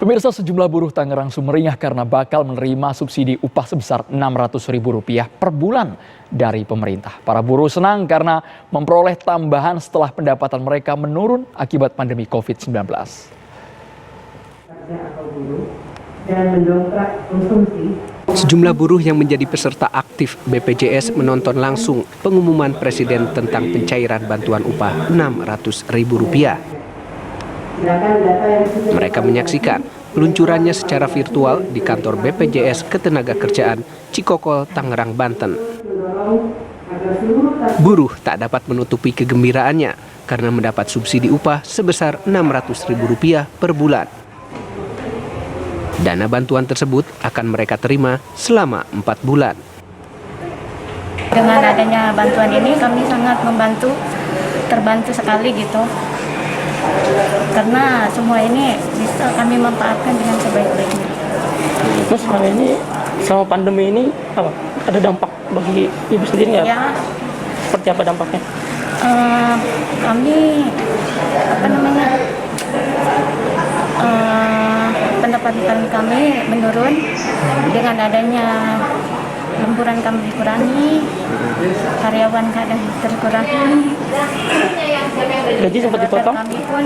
Pemirsa, sejumlah buruh Tangerang sumringah karena bakal menerima subsidi upah sebesar Rp600.000 per bulan dari pemerintah. Para buruh senang karena memperoleh tambahan setelah pendapatan mereka menurun akibat pandemi COVID-19. Sejumlah buruh yang menjadi peserta aktif BPJS menonton langsung pengumuman Presiden tentang pencairan bantuan upah Rp600.000. Mereka menyaksikan peluncurannya secara virtual di kantor BPJS Ketenagakerjaan Cikokol, Tangerang, Banten. Buruh tak dapat menutupi kegembiraannya karena mendapat subsidi upah sebesar Rp600.000 per bulan. Dana bantuan tersebut akan mereka terima selama 4 bulan. Dengan adanya bantuan ini kami sangat terbantu sekali gitu. Karena semua ini bisa kami manfaatkan dengan sebaik-baiknya. Terus hari ini selama pandemi ini apa? Ada dampak bagi ibu sendiri nggak? Ya. Seperti apa dampaknya? Kami pendapatan kami menurun dengan adanya lemburan kami dikurangi, karyawan kadang terkurangi. Gaji sempat dipotong? Kami pun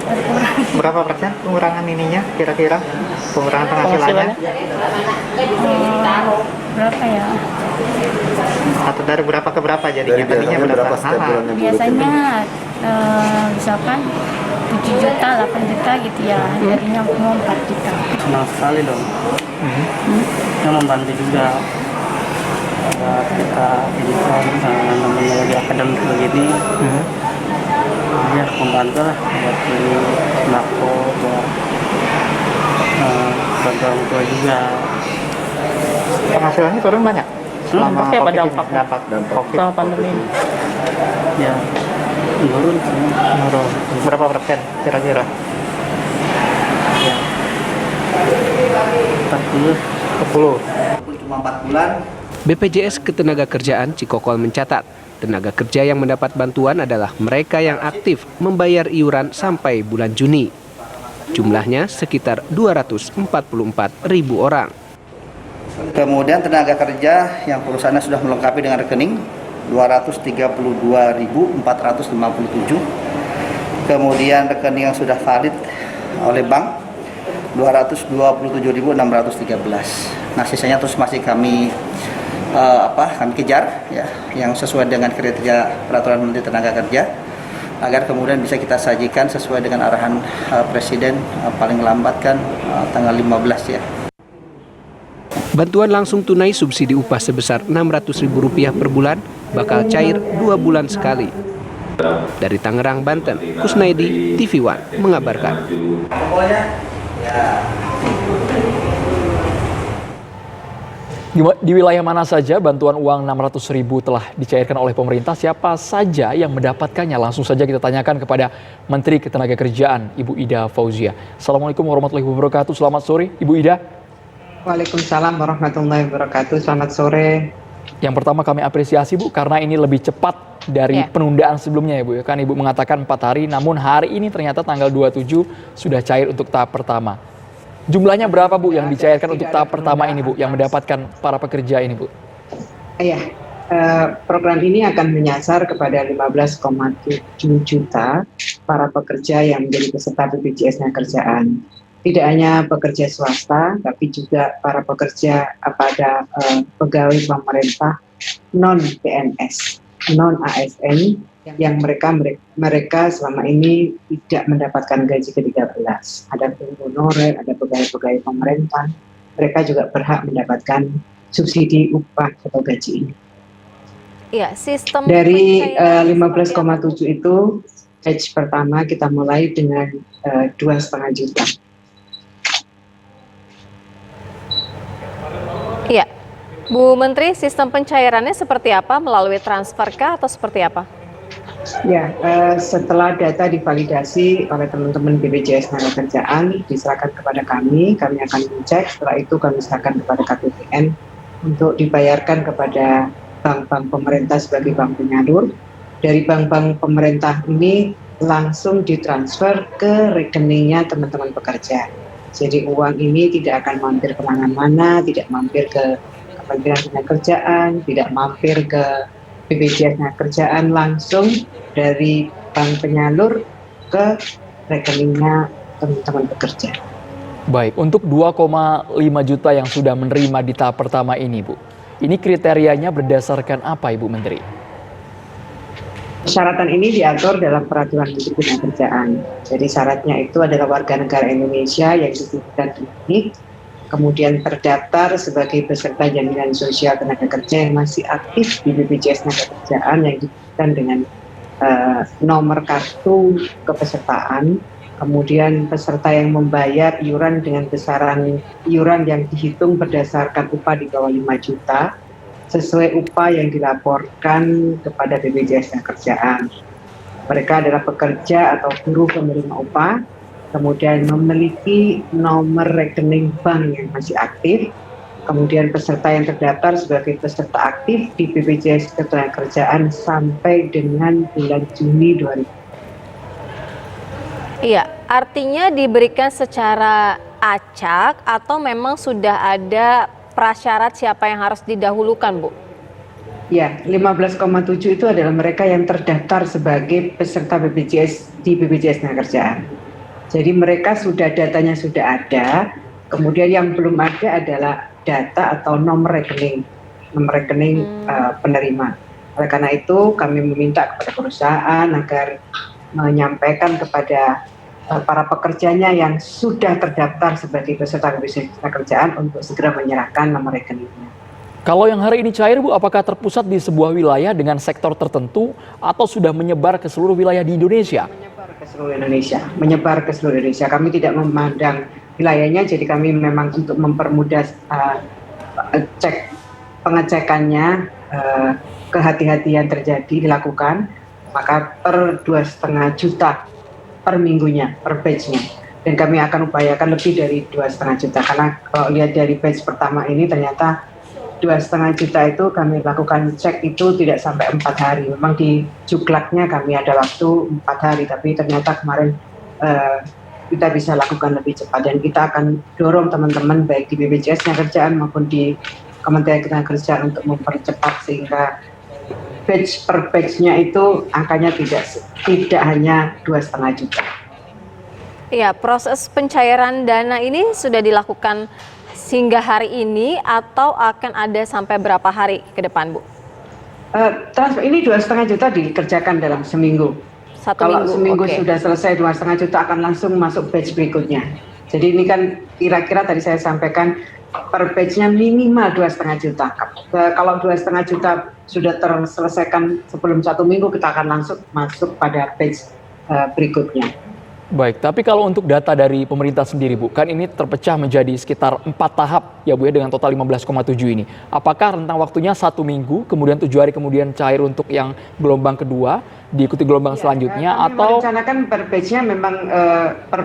berkurang. Berapa persen pengurangan ininya kira-kira? Pengurangan penghasilannya? Berapa ya? Atau dari berapa ke berapa jadinya? Tadinya berapa? Biasanya misalkan 7 juta, 8 juta gitu ya. Jadinya mau 4 juta. Senang sekali dong. Yang membantu juga. Kita namanya lagi akademik begini. Ya membantu lah buat beli sembako, buat orang tua juga. Penghasilannya turun banyak? Selama Pakai apa dampak COVID. Selama pandemi ini. Ya, menurun. Berapa persen kira-kira? Ya, 40. Cuma 4 bulan. BPJS Ketenagakerjaan Cikokol mencatat, tenaga kerja yang mendapat bantuan adalah mereka yang aktif membayar iuran sampai bulan Juni. Jumlahnya sekitar 244.000 orang. Kemudian tenaga kerja yang perusahaannya sudah melengkapi dengan rekening 232.457. Kemudian rekening yang sudah valid oleh bank 227.613. Nah, sisanya terus masih kami kejar ya, yang sesuai dengan kriteria peraturan Menteri Tenaga Kerja agar kemudian bisa kita sajikan sesuai dengan arahan Presiden paling lambat kan tanggal 15 ya. Bantuan langsung tunai subsidi upah sebesar Rp600.000 per bulan bakal cair 2 bulan sekali. Dari Tangerang, Banten, Kusnaidi, TV One mengabarkan. Di wilayah mana saja bantuan uang Rp600.000 telah dicairkan oleh pemerintah? Siapa saja yang mendapatkannya? Langsung saja kita tanyakan kepada Menteri Ketenagakerjaan, Ibu Ida Fauzia. Assalamualaikum warahmatullahi wabarakatuh. Selamat sore, Ibu Ida. Waalaikumsalam warahmatullahi wabarakatuh. Selamat sore. Yang pertama kami apresiasi, Bu, karena ini lebih cepat dari penundaan sebelumnya ya, Bu. Kan Ibu mengatakan 4 hari, namun hari ini ternyata tanggal 27 sudah cair untuk tahap pertama. Jumlahnya berapa, Bu, yang dicairkan untuk tahap pertama ini, Bu, yang mendapatkan para pekerja ini, Bu? Iya, program ini akan menyasar kepada 15,7 juta para pekerja yang menjadi peserta BPJS Kerjaan. Tidak hanya pekerja swasta, tapi juga para pekerja pada pegawai pemerintah non-PNS, non-ASN, yang mereka selama ini tidak mendapatkan gaji ke-13. Ada honorer, ada pegawai-pegawai pemerintah, mereka juga berhak mendapatkan subsidi upah atau gaji ini. Ya, sistem dari 15,7 itu, batch pertama kita mulai dengan 2,5 juta. Iya, Bu Menteri, sistem pencairannya seperti apa? Melalui transfer kah atau seperti apa? Ya, setelah data divalidasi oleh teman-teman BPJS Ketenagakerjaan diserahkan kepada kami akan mengecek, setelah itu kami serahkan kepada KPPN untuk dibayarkan kepada bank-bank pemerintah sebagai bank penyalur. Dari bank-bank pemerintah ini langsung ditransfer ke rekeningnya teman-teman pekerja. Jadi uang ini tidak akan mampir kemana-mana, tidak mampir ke Kementerian Ketenagakerjaan, tidak mampir ke BPJS Ketenagakerjaan, langsung dari bank penyalur ke rekeningnya teman-teman pekerja. Baik, untuk 2,5 juta yang sudah menerima di tahap pertama ini, Bu. Ini kriterianya berdasarkan apa, Ibu Menteri? Persyaratan ini diatur dalam Peraturan Menteri Ketenagakerjaan. Jadi syaratnya itu adalah warga negara Indonesia yang disebutkan ini, kemudian terdaftar sebagai peserta jaminan sosial tenaga kerja yang masih aktif di BPJS Ketenagakerjaan yang disebutkan dengan nomor kartu kepesertaan, kemudian peserta yang membayar iuran dengan besaran iuran yang dihitung berdasarkan upah di bawah 5 juta, sesuai upah yang dilaporkan kepada BPJS Ketenagakerjaan. Mereka adalah pekerja atau buruh penerima upah, kemudian memiliki nomor rekening bank yang masih aktif, kemudian peserta yang terdaftar sebagai peserta aktif di BPJS Ketenagakerjaan sampai dengan bulan Juni 2020. Iya, artinya diberikan secara acak atau memang sudah ada prasyarat siapa yang harus didahulukan, Bu? Ya, 15,7 itu adalah mereka yang terdaftar sebagai peserta BPJS di BPJS Ketenagakerjaan. Jadi mereka datanya sudah ada, kemudian yang belum ada adalah data atau nomor rekening penerima. Oleh karena itu kami meminta kepada perusahaan agar menyampaikan kepada para pekerjanya yang sudah terdaftar sebagai peserta BPJS Ketenagakerjaan untuk segera menyerahkan nomor rekeningnya. Kalau yang hari ini cair, Bu, apakah terpusat di sebuah wilayah dengan sektor tertentu atau sudah menyebar ke seluruh wilayah di Indonesia? Menyebar ke seluruh Indonesia. Kami tidak memandang wilayahnya, jadi kami memang untuk mempermudah pengecekannya, kehati-hatian terjadi dilakukan, maka per 2,5 juta per minggunya, per batch-nya. Dan kami akan upayakan lebih dari 2,5 juta, karena kalau lihat dari batch pertama ini ternyata 2,5 juta itu kami lakukan cek itu tidak sampai 4 hari. Memang di juklaknya kami ada waktu 4 hari, tapi ternyata kemarin kita bisa lakukan lebih cepat. Dan kita akan dorong teman-teman baik di BPJS Ketenagakerjaan maupun di Kementerian Ketenagakerjaan untuk mempercepat sehingga batch per batch-nya itu angkanya tidak hanya 2,5 juta. Iya, proses pencairan dana ini sudah dilakukan hingga hari ini atau akan ada sampai berapa hari ke depan, Bu? Transfer ini 2,5 juta dikerjakan dalam seminggu. Kalau seminggu sudah selesai 2,5 juta akan langsung masuk batch berikutnya. Jadi ini kan kira-kira tadi saya sampaikan per batch-nya minimal 2,5 juta. Kalau 2,5 juta sudah terselesaikan sebelum 1 minggu, kita akan langsung masuk pada batch berikutnya. Baik, tapi kalau untuk data dari pemerintah sendiri, Bu, kan ini terpecah menjadi sekitar 4 tahap ya, Bu, ya, dengan total 15,7 ini. Apakah rentang waktunya 1 minggu, kemudian 7 hari kemudian cair untuk yang gelombang kedua, diikuti gelombang selanjutnya, kami atau merencanakan per batch-nya memang per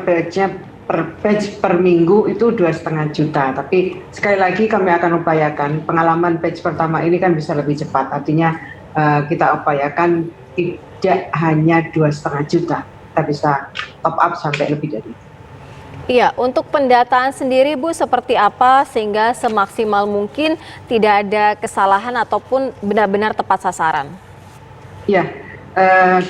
batch per minggu itu 2,5 juta. Tapi sekali lagi kami akan upayakan pengalaman batch pertama ini kan bisa lebih cepat. Artinya kita upayakan tidak hanya 2,5 juta. Kita bisa top up sampai lebih dari itu. Iya, untuk pendataan sendiri, Bu, seperti apa sehingga semaksimal mungkin tidak ada kesalahan ataupun benar-benar tepat sasaran? Ya,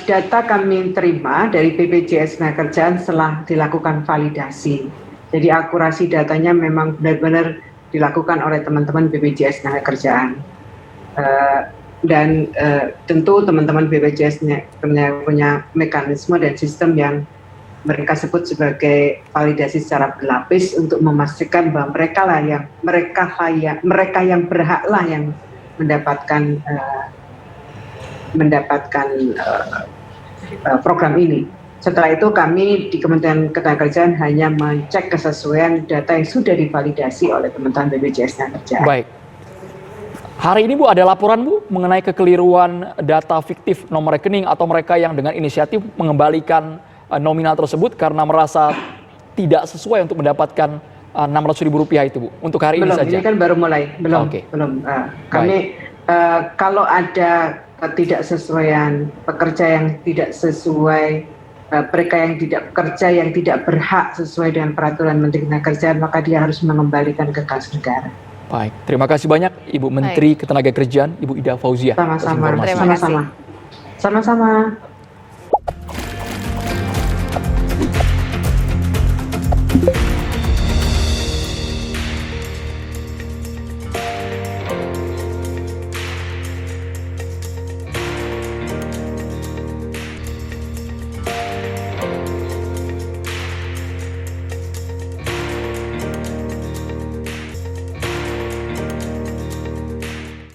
data kami terima dari BPJS Ketenagakerjaan setelah dilakukan validasi. Jadi akurasi datanya memang benar-benar dilakukan oleh teman-teman BPJS Ketenagakerjaan. Dan tentu teman-teman BPJS punya mekanisme dan sistem yang mereka sebut sebagai validasi secara berlapis untuk memastikan bahwa mereka yang berhaklah yang mendapatkan program ini. Setelah itu kami di Kementerian Ketenagakerjaan hanya mengecek kesesuaian data yang sudah divalidasi oleh teman-teman BPJS Ketenagakerjaan. Baik. Hari ini, Bu, ada laporan, Bu, mengenai kekeliruan data fiktif nomor rekening atau mereka yang dengan inisiatif mengembalikan nominal tersebut karena merasa tidak sesuai untuk mendapatkan Rp600.000 itu, Bu, untuk hari ini saja. Ini kan baru mulai, belum. Kami kalau ada ketidaksesuaian pekerja yang tidak sesuai mereka yang tidak bekerja, yang tidak berhak sesuai dengan peraturan Menteri Ketenagakerjaan, maka dia harus mengembalikan ke kas negara. Baik, terima kasih banyak Ibu Menteri Ketenagakerjaan, Ibu Ida Fauzia. Sama-sama. Terima kasih. Sama-sama.